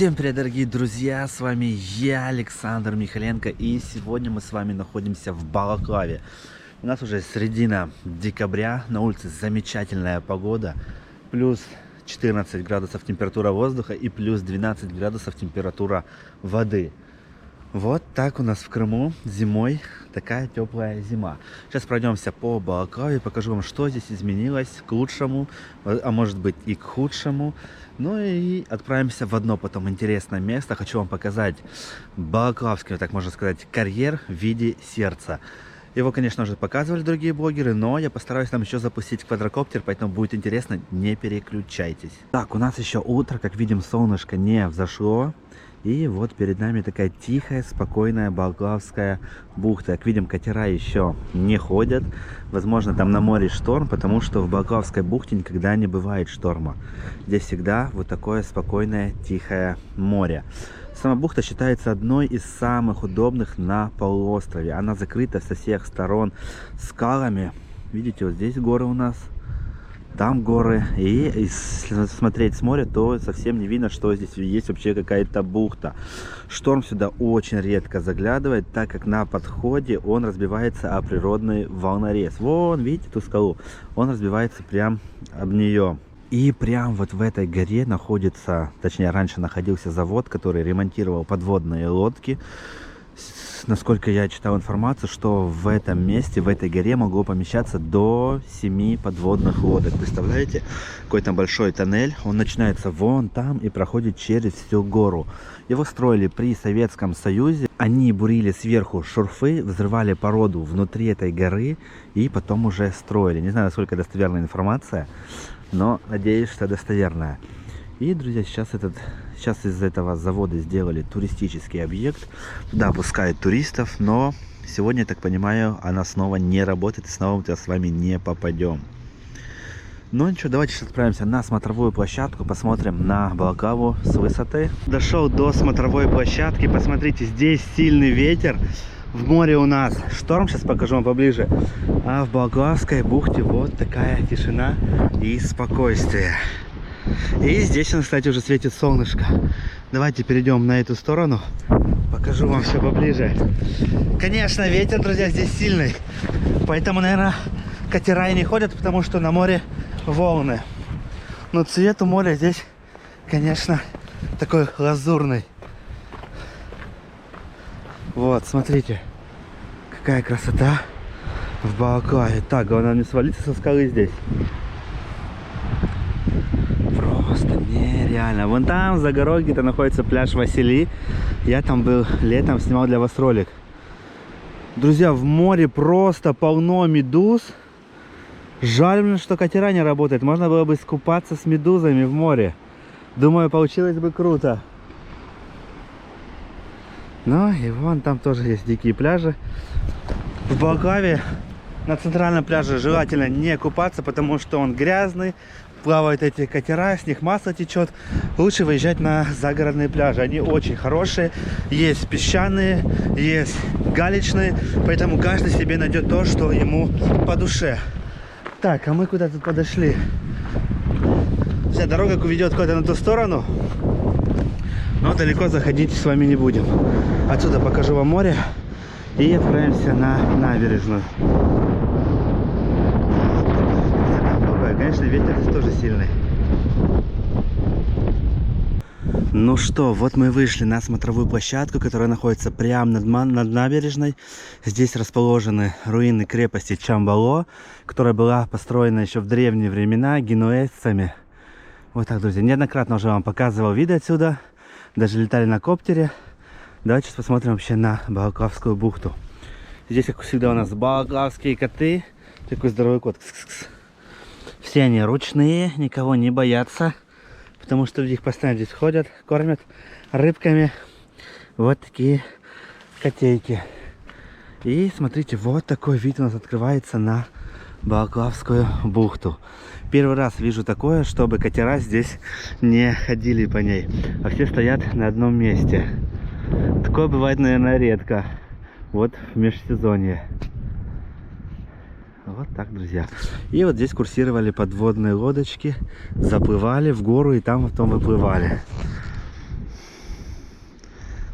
Всем привет, дорогие друзья, с вами я, Александр Михаленко, и сегодня мы с вами находимся в Балаклаве. У нас уже середина декабря, на улице замечательная погода, плюс 14 градусов температура воздуха и плюс 12 градусов температура воды. Вот так у нас в Крыму зимой такая теплая зима. Сейчас пройдемся по Балаклаве, покажу вам, что здесь изменилось к лучшему, а может быть и к худшему. Ну и отправимся в одно потом интересное место. Хочу вам показать балаклавский, так можно сказать, карьер в виде сердца. Его, конечно, уже показывали другие блогеры, но я постараюсь там еще запустить квадрокоптер, поэтому будет интересно, не переключайтесь. Так, у нас еще утро, как видим, солнышко не взошло. И вот перед нами такая тихая, спокойная Балаклавская бухта. Как видим, катера еще не ходят. Возможно, там на море шторм, потому что в Балаклавской бухте никогда не бывает шторма. Здесь всегда вот такое спокойное, тихое море. Сама бухта считается одной из самых удобных на полуострове. Она закрыта со всех сторон скалами. Видите, вот здесь горы у нас. Там горы, и если смотреть с моря, то совсем не видно, что здесь есть вообще какая-то бухта. Шторм сюда очень редко заглядывает, так как на подходе он разбивается о природный волнорез. Вон, видите ту скалу? Он разбивается прям об нее. И прям вот в этой горе находится, точнее раньше находился завод, который ремонтировал подводные лодки. Насколько я читал информацию, что в этом месте, в этой горе могло помещаться до 7 подводных лодок. Представляете? Какой-то большой тоннель. Он начинается вон там и проходит через всю гору. Его строили при Советском Союзе. Они бурили сверху шурфы, взрывали породу внутри этой горы и потом уже строили. Не знаю, насколько достоверная информация, но надеюсь, что достоверная. И, друзья, сейчас из этого завода сделали туристический объект. Туда пускают туристов, но сегодня, я так понимаю, она снова не работает, и снова мы с вами не попадем. Ну ничего, давайте сейчас отправимся на смотровую площадку, посмотрим на Балаклаву с высоты. Дошел до смотровой площадки, посмотрите, здесь сильный ветер. В море у нас шторм, сейчас покажу вам поближе. А в Балаклавской бухте вот такая тишина и спокойствие. И здесь, кстати, уже светит солнышко. Давайте перейдем на эту сторону. Покажу вам все поближе. Конечно, ветер, друзья, здесь сильный. Поэтому, наверное, катера и не ходят, потому что на море волны. Но цвет у моря здесь, конечно, такой лазурный. Вот, смотрите, какая красота в Балаклаве. Так, главное не свалиться со скалы здесь. Просто нереально. Вон там, за горой, где-то находится пляж Василий. Я там был летом, снимал для вас ролик. Друзья, в море просто полно медуз. Жаль, что катера не работают. Можно было бы искупаться с медузами в море. Думаю, получилось бы круто. Ну и вон там тоже есть дикие пляжи. В Балаклаве на центральном пляже желательно не купаться, потому что он грязный. Плавают эти катера, с них масло течет. Лучше выезжать на загородные пляжи. Они очень хорошие. Есть песчаные, есть галечные. Поэтому каждый себе найдет то, что ему по душе. Так, а мы куда-то подошли. Вся дорога ведет куда-то на ту сторону. Но далеко заходить с вами не будем. Отсюда покажу вам море. И отправимся на набережную. Конечно, ветер здесь тоже сильный. Ну что, вот мы вышли на смотровую площадку, которая находится прямо над набережной. Здесь расположены руины крепости Чамбало, которая была построена еще в древние времена генуэзцами. Вот так, друзья, неоднократно уже вам показывал виды отсюда. Даже летали на коптере. Давайте сейчас посмотрим вообще на Балаклавскую бухту. Здесь, как всегда, у нас балаклавские коты. Такой здоровый кот. Кс-кс-кс. Все они ручные, никого не боятся, потому что люди их постоянно здесь ходят, кормят рыбками. Вот такие котейки. И смотрите, вот такой вид у нас открывается на Балаклавскую бухту. Первый раз вижу такое, чтобы катера здесь не ходили по ней, а все стоят на одном месте. Такое бывает, наверное, редко. Вот в межсезонье. Вот так, друзья. И вот здесь курсировали подводные лодочки, заплывали в гору и там потом выплывали.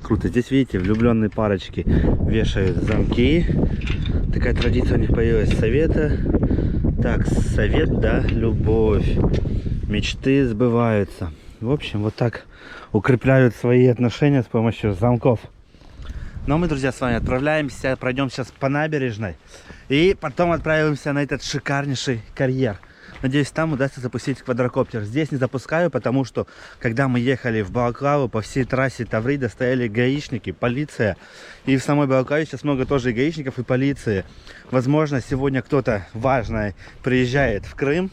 Круто. Здесь, видите, влюбленные парочки вешают замки. Такая традиция у них появилась. Совета. Так, совет, да, любовь. Мечты сбываются. В общем, вот так укрепляют свои отношения с помощью замков. Но мы, друзья, с вами отправляемся, пройдем сейчас по набережной. И потом отправимся на этот шикарнейший карьер. Надеюсь, там удастся запустить квадрокоптер. Здесь не запускаю, потому что, когда мы ехали в Балаклаву, по всей трассе Таврида стояли гаишники, полиция. И в самой Балаклаве сейчас много тоже и гаишников, и полиции. Возможно, сегодня кто-то важный приезжает в Крым.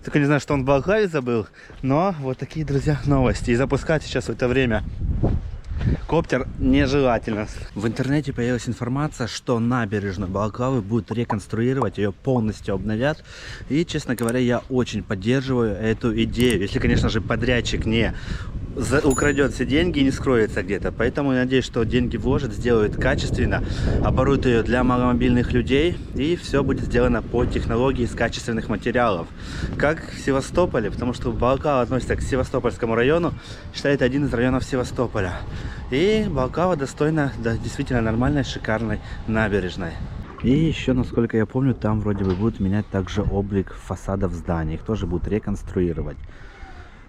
Только не знаю, что он в Балаклаве забыл. Но вот такие, друзья, новости. И запускать сейчас в это время коптер нежелательно. В интернете появилась информация, что набережную Балаклавы будут реконструировать, ее полностью обновят. И, честно говоря, я очень поддерживаю эту идею. Если, конечно же, подрядчик не украдет все деньги и не скроется где-то. Поэтому я надеюсь, что деньги вложат, сделают качественно, оборудуют ее для маломобильных людей. И все будет сделано по технологии из качественных материалов. Как в Севастополе, потому что Балаклава относится к Севастопольскому району. Считается один из районов Севастополя. И Балаклава достойна, да, действительно нормальной, шикарной набережной. И еще, насколько я помню, там вроде бы будут менять также облик фасадов зданий. Их тоже будут реконструировать.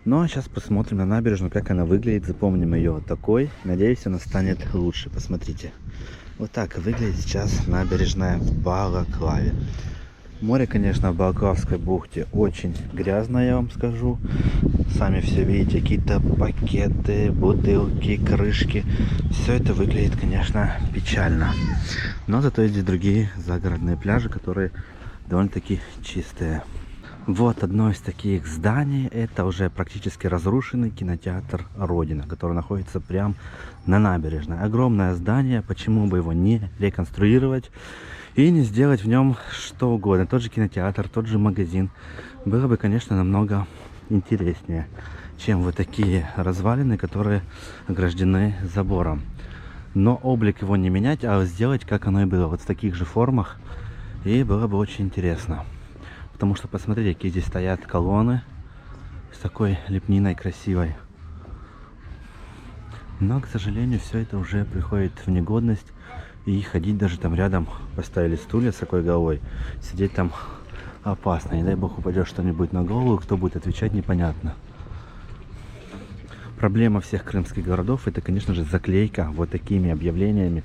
Ну а сейчас посмотрим на набережную, как она выглядит. Запомним ее вот такой. Надеюсь, она станет лучше. Посмотрите. Вот так выглядит сейчас набережная в Балаклаве. Море, конечно, в Балаклавской бухте очень грязное, я вам скажу. Сами все видите, какие-то пакеты, бутылки, крышки. Все это выглядит, конечно, печально. Но зато есть здесь другие загородные пляжи, которые довольно-таки чистые. Вот одно из таких зданий. Это уже практически разрушенный кинотеатр Родина, который находится прямо на набережной. Огромное здание. Почему бы его не реконструировать и не сделать в нем что угодно? Тот же кинотеатр, тот же магазин. Было бы, конечно, намного интереснее, чем вот такие развалины, которые ограждены забором. Но облик его не менять, а сделать, как оно и было, вот в таких же формах. И было бы очень интересно. Потому что посмотрите, какие здесь стоят колонны с такой лепниной красивой. Но, к сожалению, все это уже приходит в негодность. И ходить даже там рядом, поставили стулья с такой головой, сидеть там опасно. Не дай бог упадет что-нибудь на голову, кто будет отвечать, непонятно. Проблема всех крымских городов — это, конечно же, заклейка вот такими объявлениями.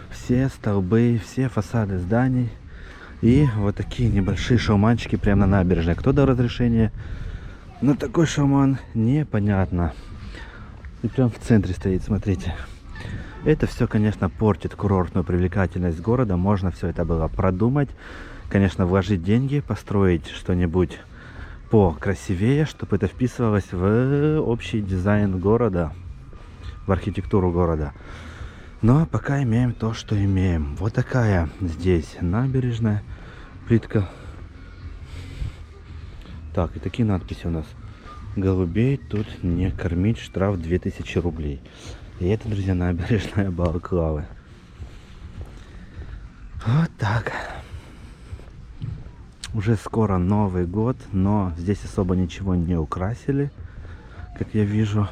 Все столбы, все фасады зданий. И вот такие небольшие шауманчики прямо на набережной. Кто дал разрешение на такой шауман, непонятно. И прям в центре стоит, смотрите. Это все, конечно, портит курортную привлекательность города. Можно все это было продумать. Конечно, вложить деньги, построить что-нибудь покрасивее, чтобы это вписывалось в общий дизайн города, в архитектуру города. Но пока имеем то, что имеем. Вот такая здесь набережная, плитка. Так, и такие надписи у нас. Голубей тут не кормить, штраф 2000 рублей. И это, друзья, набережная Балаклавы. Вот так. Уже скоро Новый год, но здесь особо ничего не украсили, как я вижу.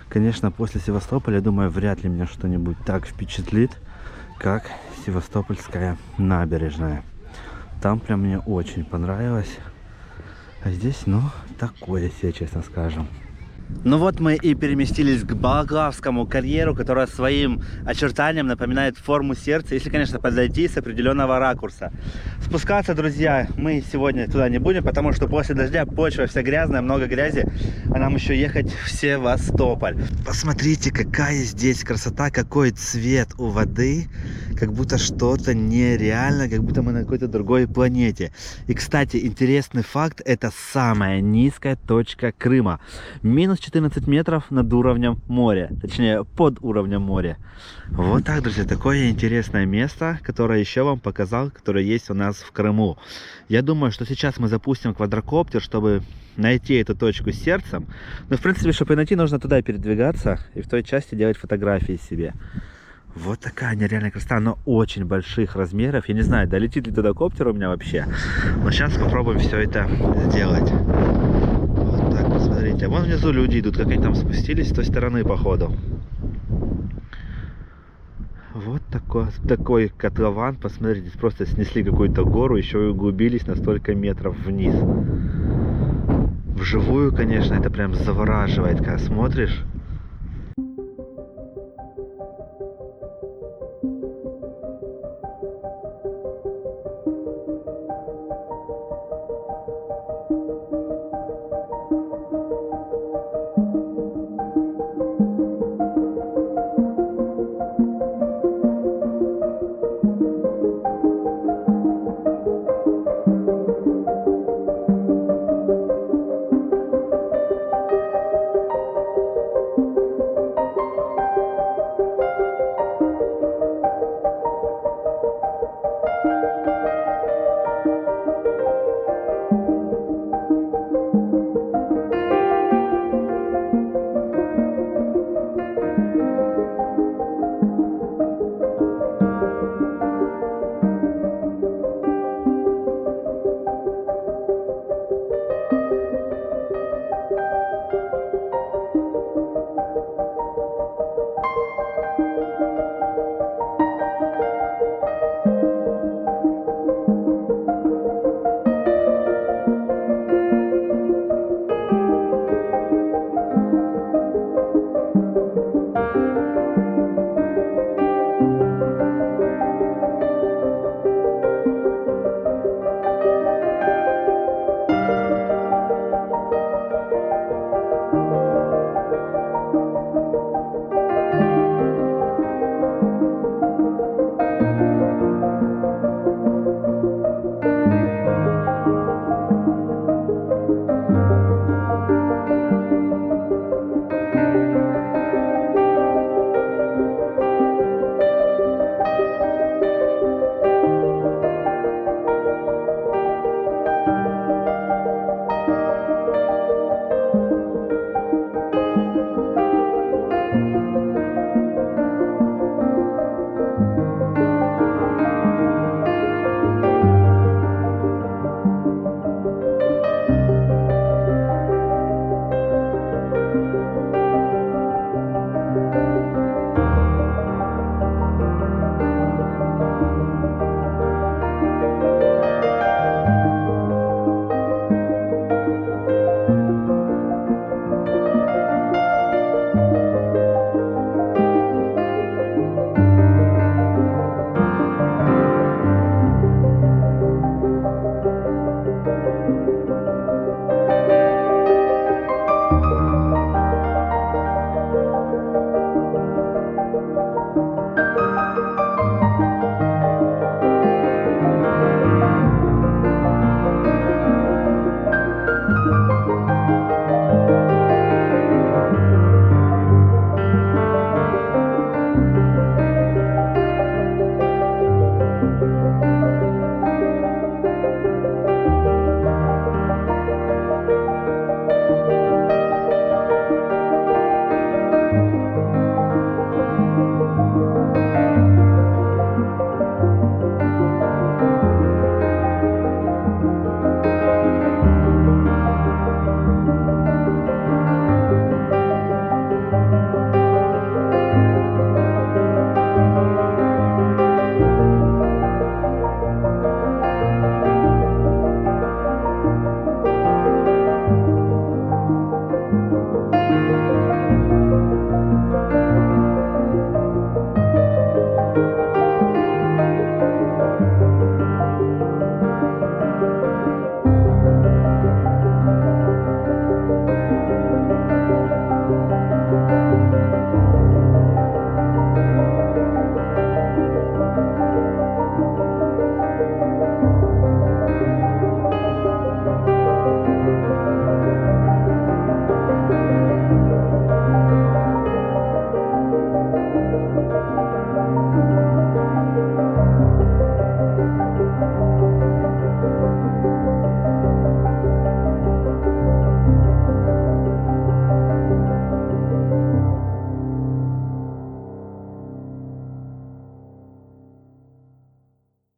Конечно, после Севастополя, думаю, вряд ли меня что-нибудь так впечатлит, как Севастопольская набережная. Там прям мне очень понравилось. А здесь, ну, такое себе, честно скажем. Ну вот мы и переместились к Балаклавскому карьеру, который своим очертанием напоминает форму сердца, если, конечно, подойти с определенного ракурса. Спускаться, друзья, мы сегодня туда не будем, потому что после дождя почва вся грязная, много грязи, а нам еще ехать в Севастополь. Посмотрите, какая здесь красота, какой цвет у воды, как будто что-то нереально, как будто мы на какой-то другой планете. И, кстати, интересный факт, это самая низкая точка Крыма. Минус 14 метров над уровнем моря, точнее под уровнем моря. Вот так, друзья, такое интересное место, которое еще вам показал, которое есть у нас в Крыму. Я думаю, что сейчас мы запустим квадрокоптер, чтобы найти эту точку с сердцем. Но в принципе, чтобы найти, нужно туда передвигаться и в той части делать фотографии себе. Вот такая нереальная красота, но очень больших размеров. Я не знаю, долетит ли туда коптер у меня вообще. Но сейчас попробуем все это сделать. Посмотрите, а вон внизу люди идут, как они там спустились с той стороны, походу. Вот такой котлован. Посмотрите, здесь просто снесли какую-то гору, еще и углубились на столько метров вниз. Вживую, конечно, это прям завораживает, когда смотришь.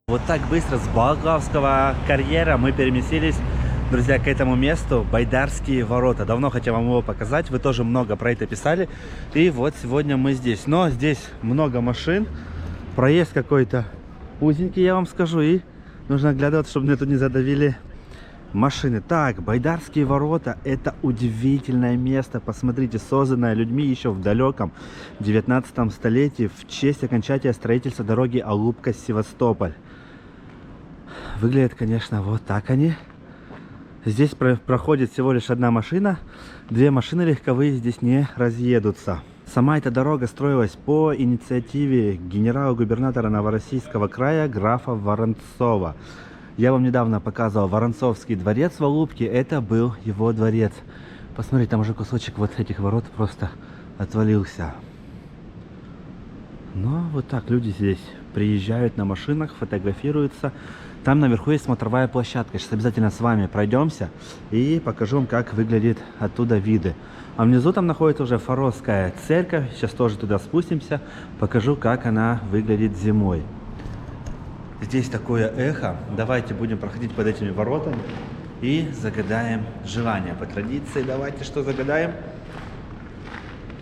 Вот так быстро с Балаклавского карьера мы переместились, друзья, к этому месту. Байдарские ворота. Давно хотел вам его показать. Вы тоже много про это писали. И вот сегодня мы здесь. Но здесь много машин. Проезд какой-то узенький, я вам скажу, и нужно оглядываться, чтобы мне тут не задавили машины. Так, Байдарские ворота — это удивительное место. Посмотрите, созданное людьми еще в далеком 19 столетии в честь окончания строительства дороги Алупка-Севастополь. Выглядят, конечно, вот так они. Здесь проходит всего лишь одна машина. Две машины легковые здесь не разъедутся. Сама эта дорога строилась по инициативе генерала-губернатора Новороссийского края графа Воронцова. Я вам недавно показывал Воронцовский дворец в Алупке. Это был его дворец. Посмотрите, там уже кусочек вот этих ворот просто отвалился. Но вот так люди здесь приезжают на машинах, фотографируются. Там наверху есть смотровая площадка. Сейчас обязательно с вами пройдемся и покажу вам, как выглядит оттуда виды. А внизу там находится уже Форосская церковь. Сейчас тоже туда спустимся. Покажу, как она выглядит зимой. Здесь такое эхо. Давайте будем проходить под этими воротами и загадаем желание. По традиции давайте что загадаем?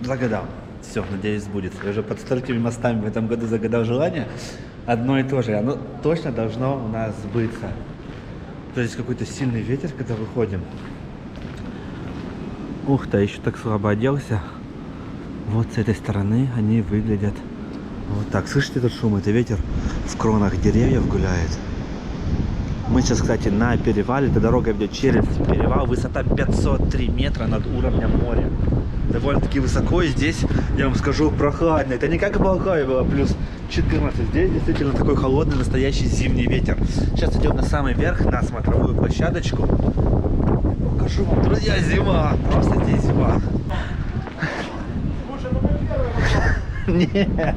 Загадал. Все, надеюсь, сбудется. Я уже под столькими мостами в этом году загадал желание. Одно и то же. Оно точно должно у нас сбыться. То есть какой-то сильный ветер, когда выходим. Ух ты, еще так слабо оделся. Вот с этой стороны они выглядят вот так. Слышите этот шум? Это ветер в кронах деревьев гуляет. Мы сейчас, кстати, на перевале. Эта дорога идет через перевал. Высота 503 метра над уровнем моря. Довольно-таки высоко. И здесь, я вам скажу, прохладно. Это не как в Балаклаве было плюс 14. Здесь действительно такой холодный, настоящий зимний ветер. Сейчас идем на самый верх, на смотровую площадочку. Покажу вам, друзья, зима. Просто здесь зима. Нет.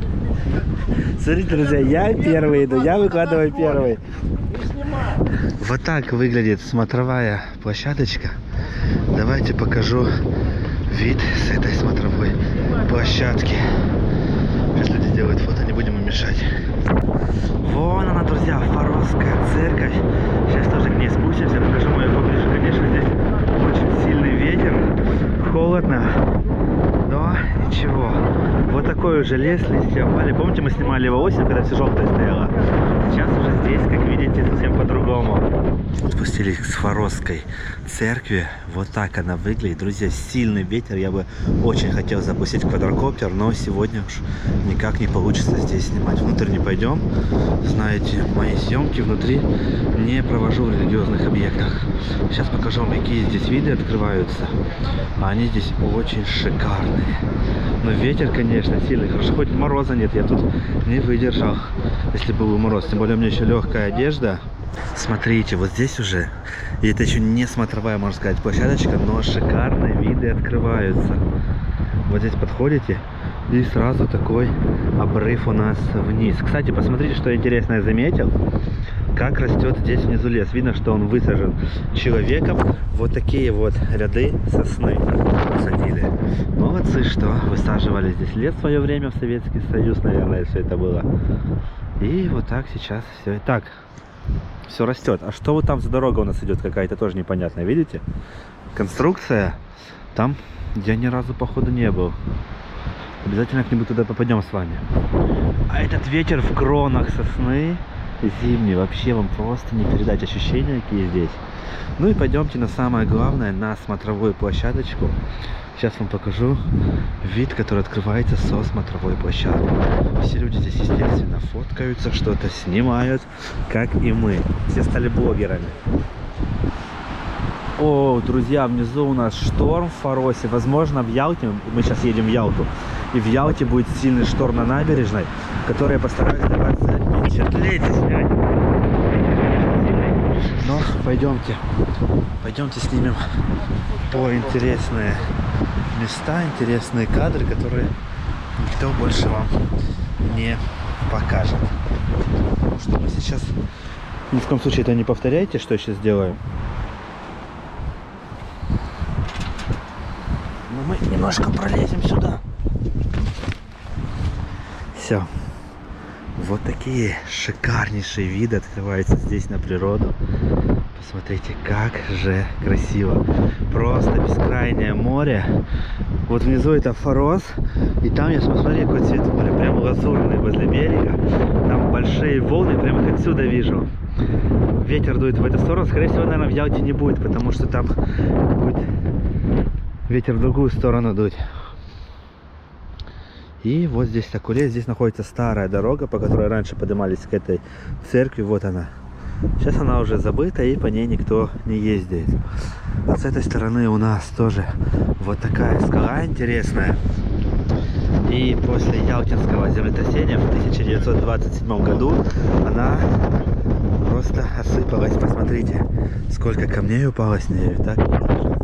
Смотрите, друзья, я первый иду, я выкладываю первый. Вот так выглядит смотровая площадочка. Давайте покажу вид с этой смотровой площадки. Сейчас люди делают фото, не будем им мешать. Вон она, друзья, Форосская церковь. Сейчас тоже к ней спустимся, покажу мою поближе. Конечно, здесь очень сильный ветер, холодно, но ничего. Вот такой уже лес, листья опали. Помните, мы снимали его осенью, когда все желтое стояло? Сейчас уже здесь, как видите, совсем по-другому. Спустились к Форосской церкви. Вот так она выглядит. Друзья, сильный ветер. Я бы очень хотел запустить квадрокоптер, но сегодня уж никак не получится здесь снимать. Внутрь не пойдем. Знаете, мои съемки внутри не провожу в религиозных объектах. Сейчас покажу вам, какие здесь виды открываются. Они здесь очень шикарные. Но ветер, конечно, сильный. Хорошо, хоть мороза нет. Я тут не выдержал, если был мороз. Тем более у меня еще легкая одежда. Смотрите, вот здесь уже, и это еще не смотровая, можно сказать, площадочка, но шикарные виды открываются. Вот здесь подходите, и сразу такой обрыв у нас вниз. Кстати, посмотрите, что интересное заметил. Как растет здесь внизу лес. Видно, что он высажен человеком. Вот такие вот ряды сосны посадили. Молодцы, что высаживали здесь лес в свое время в Советский Союз, наверное, все это было. И вот так сейчас все. Так, все растет. А что вот там за дорога у нас идет какая-то, тоже непонятная, видите? Конструкция там, я ни разу походу не был. Обязательно к нему туда попадем с вами. А этот ветер в кронах сосны зимний, вообще вам просто не передать ощущения, какие здесь. Ну и пойдемте на самое главное, на смотровую площадочку. Сейчас вам покажу вид, который открывается со смотровой площадки. Все люди здесь, естественно, фоткаются, что-то снимают, как и мы. Все стали блогерами. О, друзья, внизу у нас шторм в Форосе. Возможно, в Ялте, мы сейчас едем в Ялту, и в Ялте будет сильный шторм на набережной, который я постараюсь для вас запечатлеть и снять. Но пойдемте снимем интересные места, интересные кадры, которые никто больше вам не покажет. Потому что мы сейчас, ни в коем случае это не повторяйте, что я сейчас делаю. Но мы немножко пролезем сюда. Все. Вот такие шикарнейшие виды открываются здесь на природу. Посмотрите, как же красиво. Просто бескрайнее море. Вот внизу это Форос. И там я смотрю, какой цвет моря. Прям лазурный возле берега. большие волны, прямо их отсюда вижу. Ветер дует в эту сторону. Скорее всего, наверное, в Ялте не будет, потому что там будет ветер в другую сторону дуть. И вот здесь Акуле, здесь находится старая дорога, по которой раньше поднимались к этой церкви. Вот она. Сейчас она уже забыта, и по ней никто не ездит. А с этой стороны у нас тоже вот такая скала интересная. И после Ялтинского землетрясения в 1927 году она просто осыпалась. Посмотрите, сколько камней упало с нее. Так вот.